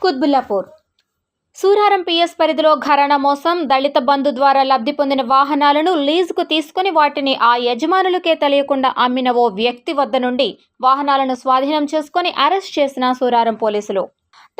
Quthbullapur Suraram PS పరిధిలో ఘరానా మోసం, దళిత బంధు ద్వారా లబ్ధి పొందిన వాహనాలను లీజుకు తీసుకుని వాటిని ఆ యజమానులకే తెలియకుండా అమ్మిన ఓ వ్యక్తి వద్ద నుండి వాహనాలను స్వాధీనం చేసుకుని అరెస్ట్ చేసిన సూరారం పోలీసులు.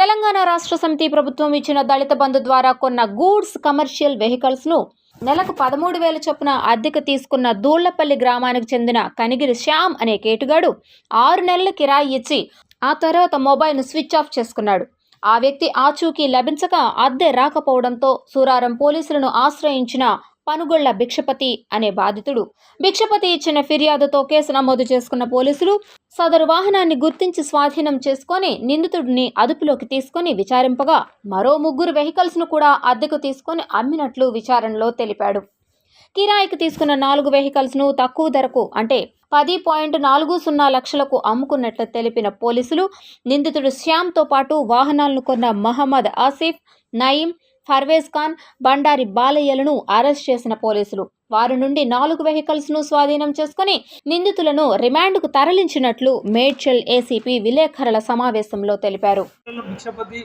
తెలంగాణ రాష్ట్ర సమితి ప్రభుత్వం ఇచ్చిన దళిత బంధు ద్వారా కొన్న గూడ్స్ కమర్షియల్ వెహికల్స్ ను నెలకు 13,000 చొప్పున అద్దెకు తీసుకున్న దూళ్లపల్లి గ్రామానికి చెందిన కనిగిరి శ్యామ్ అనే కేటుగాడు 6 నెలల కిరాయి ఇచ్చి ఆ తర్వాత మొబైల్ను స్విచ్ ఆఫ్ చేసుకున్నాడు. ఆ వ్యక్తి ఆచూకీ లభించక అద్దె రాకపోవడంతో సూరారం పోలీసులను ఆశ్రయించిన పనుగొళ్ల భిక్షపతి అనే బాధితుడు భిక్షపతి ఇచ్చిన ఫిర్యాదుతో కేసు నమోదు చేసుకున్న పోలీసులు సదరు వాహనాన్ని గుర్తించి స్వాధీనం చేసుకుని నిందితుడిని అదుపులోకి తీసుకుని విచారింపగా మరో 3 వెహికల్స్ ను కూడా అద్దెకు తీసుకుని అమ్మినట్లు విచారణలో తెలిపాడు. కిరాయికి తీసుకున్న 4 వెహికల్స్ ను తక్కువ ధరకు అంటే 10.40 లక్షలకు అమ్ముకున్నట్లు తెలిపిన పోలీసులు నిందితుడు శ్యామ్తో పాటు వాహనాలను కొన్న మహమ్మద్ ఆసిఫ్, నయీం, ఫర్వేజ్ ఖాన్, బండారి బాలయ్యలను అరెస్ట్ చేసిన పోలీసులు వారి నుండి 4 వెహికల్స్ ను స్వాధీనం చేసుకుని నిందితులను రిమాండ్కు తరలించినట్లు మేడ్చల్ ఏసీపీ విలేకరుల సమావేశంలో తెలిపారు. భిక్షపతి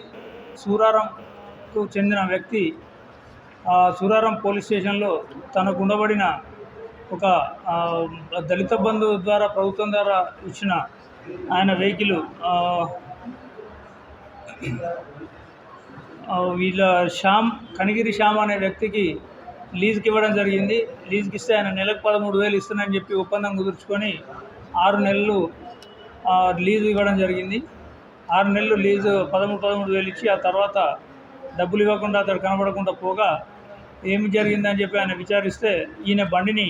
సూరారంకు చెందిన వ్యక్తి సూరారం పోలీస్ స్టేషన్లో తనకు ఉండబడిన ఒక దళిత బంధు ద్వారా ప్రభుత్వం ద్వారా ఇచ్చిన ఆయన వెహికల్ వీళ్ళ కనిగిరి శ్యామ్ అనే వ్యక్తికి లీజుకి ఇవ్వడం జరిగింది. లీజుకి ఇస్తే ఆయన నెలకు 13,000 ఇస్తానని చెప్పి ఒప్పందం కుదుర్చుకొని 6 నెలలు లీజు ఇవ్వడం జరిగింది. 6 నెలలు లీజు 13,000 ఇచ్చి ఆ తర్వాత డబ్బులు ఇవ్వకుండా అతడు కనబడకుండా పోగా ఏమి జరిగిందని చెప్పి ఆయన విచారిస్తే ఈయన బండిని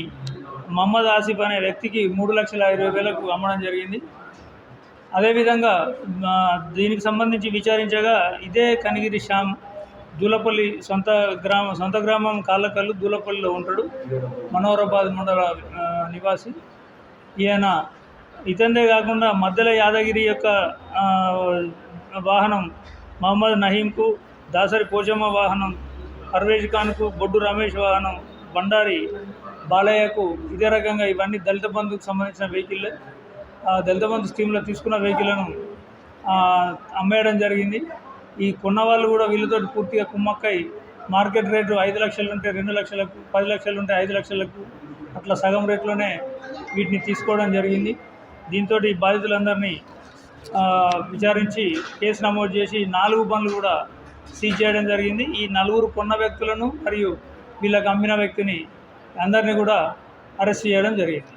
మహమ్మద్ ఆసిఫ్ అనే వ్యక్తికి 3,20,000కు అమ్మడం జరిగింది. అదేవిధంగా దీనికి సంబంధించి విచారించగా ఇదే కనిగిరి శ్యామ్ దూలపల్లి సొంత గ్రామం కాళ్ళకల్లు దూలపల్లిలో ఉంటాడు. మనోహరాబాద్ మండల నివాసి. ఇతందే కాకుండా మధ్యలో యాదగిరి యొక్క వాహనం మహమ్మద్ నహీంకు, దాసరి పోచమ్మ వాహనం పర్వేజ్ ఖాన్కు, బొడ్డు రమేష్ వాహనం బండారి బాలయ్యకు ఇదే రకంగా ఇవన్నీ దళిత బంధుకు సంబంధించిన వెహికల్లే. దళిత బంధు స్కీమ్లో తీసుకున్న వెహికల్ను అమ్మేయడం జరిగింది. ఈ కొన్న వాళ్ళు కూడా వీళ్ళతో పూర్తిగా కుమ్మక్కై మార్కెట్ రేటు 5 లక్షలు ఉంటే 2 లక్షలకు, 10 లక్షలు ఉంటే 5 లక్షలకు అట్లా సగం రేట్లోనే వీటిని తీసుకోవడం జరిగింది. దీంతో ఈ బాధితులందరినీ విచారించి కేసు నమోదు చేసి 4 బండ్లు కూడా సీజ్ చేయడం జరిగింది. ఈ 4 కొన్న వ్యక్తులను మరియు వీళ్ళకి అమ్మిన వ్యక్తిని అందరినీ కూడా అరెస్ట్ చేయడం జరిగింది.